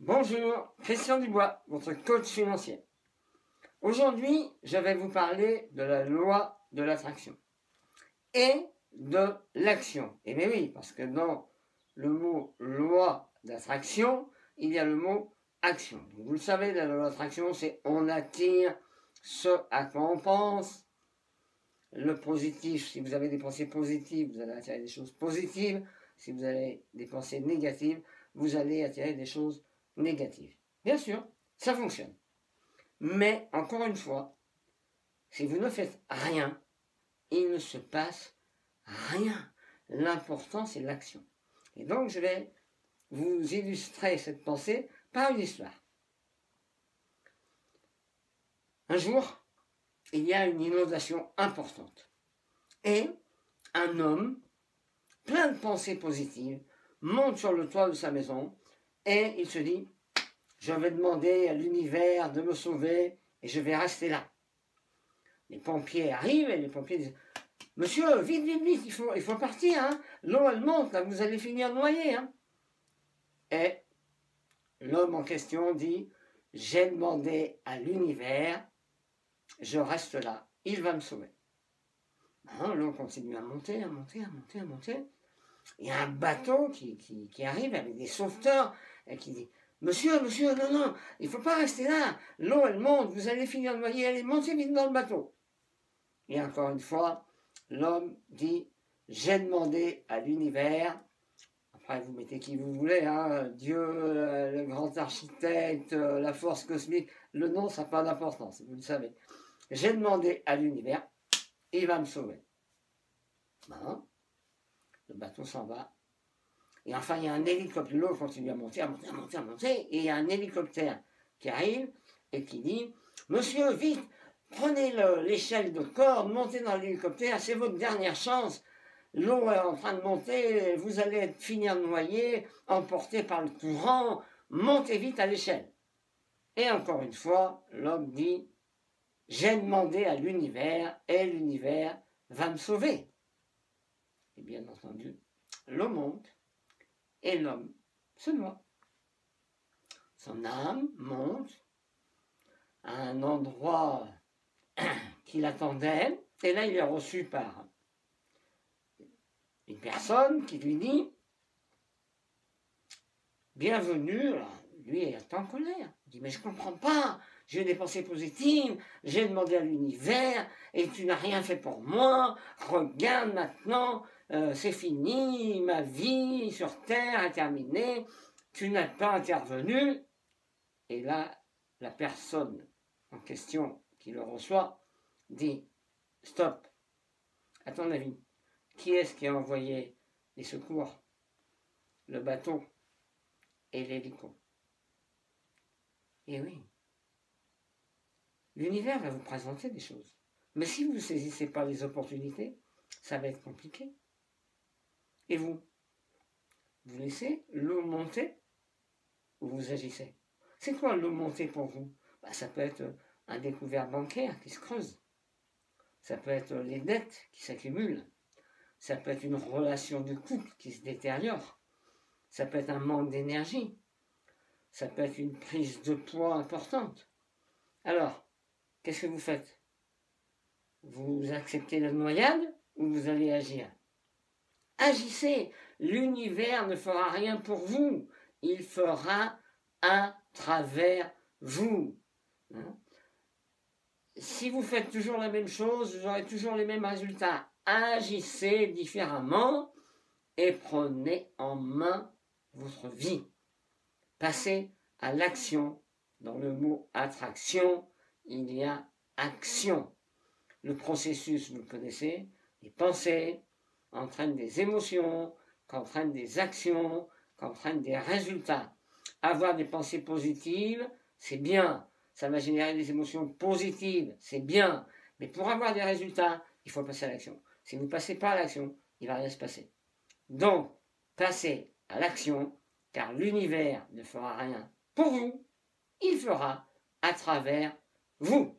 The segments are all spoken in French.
Bonjour, Christian Dubois, votre coach financier. Aujourd'hui, je vais vous parler de la loi de l'attraction et de l'action. Et bien oui, parce que dans le mot loi d'attraction, il y a le mot action. Donc vous le savez, la loi d'attraction, c'est on attire ce à quoi on pense. Le positif, si vous avez des pensées positives, vous allez attirer des choses positives. Si vous avez des pensées négatives, vous allez attirer des choses négatives. Bien sûr, ça fonctionne. Mais encore une fois, si vous ne faites rien, il ne se passe rien. L'important, c'est l'action. Et donc, je vais vous illustrer cette pensée par une histoire. Un jour, il y a une inondation importante. Et un homme, plein de pensées positives, monte sur le toit de sa maison et il se dit « Je vais demander à l'univers de me sauver et je vais rester là. » Les pompiers arrivent et les pompiers disent « Monsieur, vite, vite, vite, il faut partir, hein. L'eau elle monte, là, vous allez finir noyé. Hein. » Et l'homme en question dit « J'ai demandé à l'univers, je reste là, il va me sauver. » L'eau continue à monter, à monter, à monter, à monter. Il y a un bateau qui arrive avec des sauveteurs et qui dit « Monsieur, monsieur, non, non, il ne faut pas rester là. L'eau, elle monte, vous allez finir noyé, allez, montez vite dans le bateau. » Et encore une fois, l'homme dit « J'ai demandé à l'univers. » Après, vous mettez qui vous voulez, hein, Dieu, le grand architecte, la force cosmique. Le nom, ça n'a pas d'importance, vous le savez. J'ai demandé à l'univers, il va me sauver. Ben, le bateau s'en va. Et enfin, il y a un hélicoptère, l'eau continue à monter, à monter, à monter, à monter. Et il y a un hélicoptère qui arrive et qui dit « Monsieur, vite, prenez l'échelle de corde, montez dans l'hélicoptère, c'est votre dernière chance. L'eau est en train de monter, vous allez finir noyé, emporté par le courant, montez vite à l'échelle. » Et encore une fois, l'homme dit « J'ai demandé à l'univers et l'univers va me sauver. » Et bien entendu, l'eau monte et l'homme se noie. Son âme monte à un endroit qu'il attendait, et là il est reçu par une personne qui lui dit « Bienvenue », lui est en colère, il dit « Mais je ne comprends pas, j'ai des pensées positives, j'ai demandé à l'univers, et tu n'as rien fait pour moi, regarde maintenant, c'est fini, ma vie sur Terre est terminée, tu n'as pas intervenu. » Et là, la personne en question qui le reçoit dit « Stop, à ton avis, qui est-ce qui a envoyé les secours, le bateau et l'hélico ?» Et oui, l'univers va vous présenter des choses. Mais si vous ne saisissez pas les opportunités, ça va être compliqué. Et vous laissez l'eau monter ou vous agissez? C'est quoi l'eau montée pour vous? Ça peut être un découvert bancaire qui se creuse. Ça peut être les dettes qui s'accumulent. Ça peut être une relation de couple qui se détériore. Ça peut être un manque d'énergie. Ça peut être une prise de poids importante. Alors, qu'est-ce que vous faites? Vous acceptez la noyade ou vous allez agir? Agissez. L'univers ne fera rien pour vous. Il fera à travers vous. Si vous faites toujours la même chose, vous aurez toujours les mêmes résultats. Agissez différemment et prenez en main votre vie. Passez à l'action. Dans le mot attraction, il y a action. Le processus, vous le connaissez, les pensées entraînent des émotions, qu'entraînent des actions, qu'entraînent des résultats. Avoir des pensées positives, c'est bien. Ça va générer des émotions positives, c'est bien. Mais pour avoir des résultats, il faut passer à l'action. Si vous ne passez pas à l'action, il ne va rien se passer. Donc, passez à l'action, car l'univers ne fera rien pour vous, il fera à travers vous.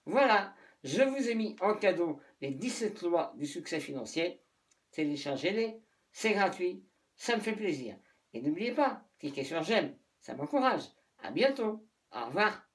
Voilà, je vous ai mis en cadeau les 17 lois du succès financier. Téléchargez-les, c'est gratuit, ça me fait plaisir. Et n'oubliez pas, cliquez sur j'aime Ça m'encourage. À bientôt. Au revoir.